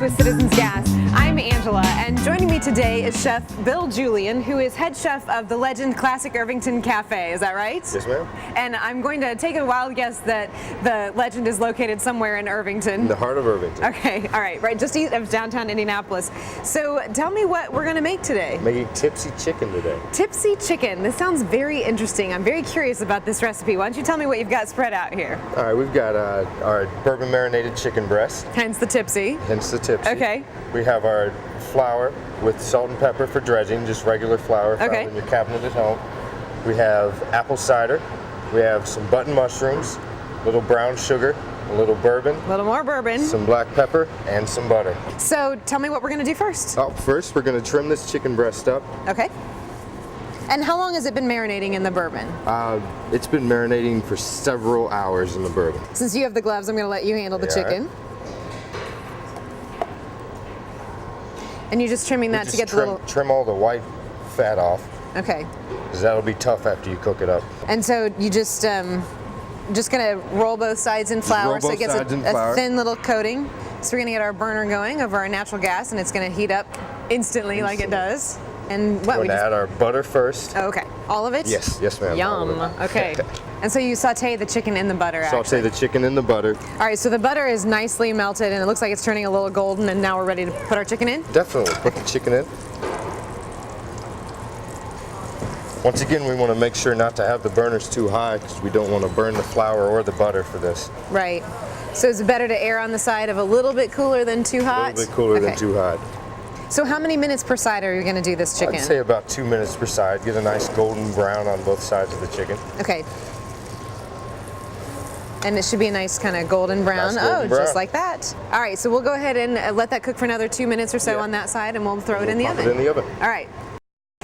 with Citizens Gas. I'm Angela, and joining me today is Chef Bill Julian, who is head chef of the Legend Classic Irvington Cafe. Is that right? Yes, ma'am. And I'm going to take a wild guess that the Legend is located somewhere in Irvington. In the heart of Irvington. Okay, all right, right just east of downtown Indianapolis. So tell me what we're going to make today. Making Tipsy Chicken today. Tipsy Chicken. This sounds very interesting. I'm very curious about this recipe. Why don't you tell me what you've got spread out here? All right, we've got our bourbon marinated chicken breast. Hence the tipsy. Hence the tipsy. Okay. We have our flour with salt and pepper for dredging, just regular flour found in your cabinet at home. We have apple cider. We have some button mushrooms, a little brown sugar, a little bourbon. A little more bourbon. Some black pepper, and some butter. So tell me what we're going to do first. Oh, first we're going to trim this chicken breast up. Okay. And how long has it been marinating in the bourbon? It's been marinating for several hours in the bourbon. Since you have the gloves, I'm going to let you handle the chicken. Right. And you're just trimming that to get the little... Trim all the white fat off. Okay. Because that'll be tough after you cook it up. And so you just gonna roll both sides in flour so it gets a thin little coating. So we're gonna get our burner going over our natural gas, and it's gonna heat up instantly like it does. And what we're gonna add our butter first. Oh, okay, all of it? Yes, yes, ma'am. Yum. Okay. And so you saute the chicken in the butter. Saute the chicken in the butter. All right. So the butter is nicely melted, and it looks like it's turning a little golden. And now we're ready to put our chicken in. Definitely put the chicken in. Once again, we want to make sure not to have the burners too high because we don't want to burn the flour or the butter for this. Right. So is it better to err on the side of a little bit cooler than too hot? A little bit cooler than too hot. So how many minutes per side are you going to do this chicken? I'd say about 2 minutes per side. Get a nice golden brown on both sides of the chicken. Okay. And it should be a nice kind of golden brown. Nice golden brown. Just like that. All right, so we'll go ahead and let that cook for another 2 minutes or so on that side, and we'll throw it in the oven. Pop it in the oven. All right.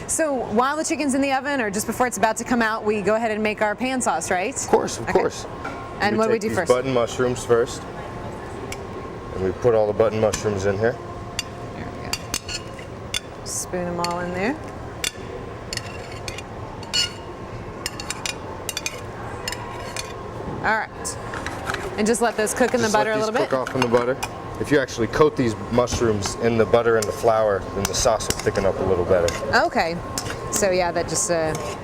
So while the chicken's in the oven, or just before it's about to come out, we go ahead and make our pan sauce, right? Of course, of course. And what do we do first? Button mushrooms first. And we put all the button mushrooms in here. There we go. Spoon them all in there. All right. And just let those cook in the butter a little bit? Cook off in the butter. If you actually coat these mushrooms in the butter and the flour, then the sauce will thicken up a little better. Okay. So yeah, that just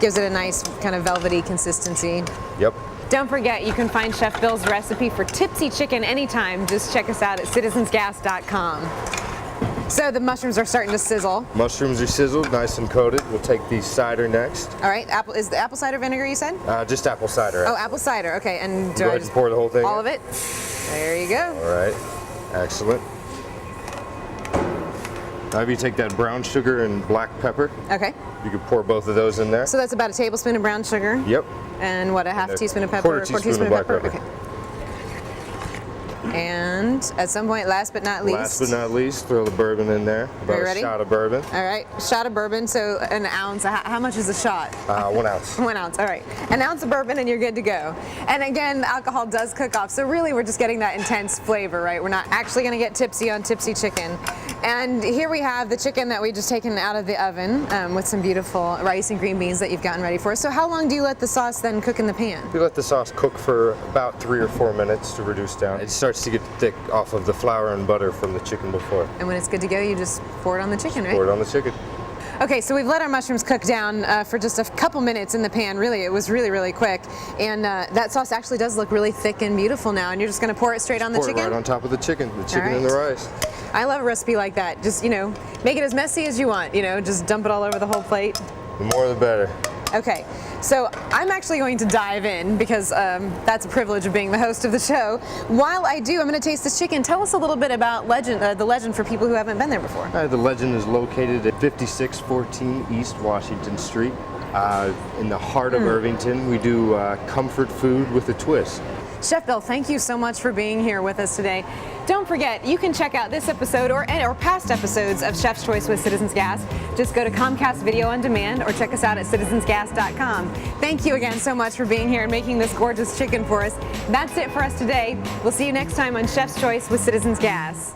gives it a nice kind of velvety consistency. Yep. Don't forget, you can find Chef Bill's recipe for Tipsy Chicken anytime. Just check us out at citizensgas.com. So the mushrooms are starting to sizzle. Mushrooms are sizzled, nice and coated. We'll take the cider next. All right. Is the apple cider vinegar you said? Just apple cider. Oh, apple cider. Okay. And go ahead and pour the whole thing. All of it? There you go. All right. Excellent. Now if you take that brown sugar and black pepper. Okay. You can pour both of those in there. So that's about a tablespoon of brown sugar. Yep. And what, a half teaspoon of pepper? Quarter teaspoon of black pepper. Okay. And at some point, last but not least. Last but not least, throw the bourbon in there. About a shot of bourbon. All right, shot of bourbon. So an ounce. How much is a shot? 1 ounce. 1 ounce. All right, an ounce of bourbon, and you're good to go. And again, alcohol does cook off. So really, we're just getting that intense flavor, right? We're not actually going to get tipsy on Tipsy Chicken. And here we have the chicken that we just taken out of the oven with some beautiful rice and green beans that you've gotten ready for us. So how long do you let the sauce then cook in the pan? We let the sauce cook for about 3 or 4 minutes to reduce down. It starts to get thick off of the flour and butter from the chicken before. And when it's good to go, you just pour it on the chicken, right? Pour it on the chicken. Okay, so we've let our mushrooms cook down for just a couple minutes in the pan. Really, it was really, really quick. And that sauce actually does look really thick and beautiful now. And you're just going to pour it straight on the chicken? Pour it right on top of the chicken and the rice. I love a recipe like that. Just, make it as messy as you want. Just dump it all over the whole plate. The more the better. Okay, so I'm actually going to dive in because that's a privilege of being the host of the show. While I do, I'm going to taste this chicken. Tell us a little bit about the Legend for people who haven't been there before. The Legend is located at 5614 East Washington Street. In the heart of Irvington. We do comfort food with a twist. Chef Bill, thank you so much for being here with us today. Don't forget, you can check out this episode or past episodes of Chef's Choice with Citizens Gas. Just go to Comcast Video on Demand or check us out at citizensgas.com. Thank you again so much for being here and making this gorgeous chicken for us. That's it for us today. We'll see you next time on Chef's Choice with Citizens Gas.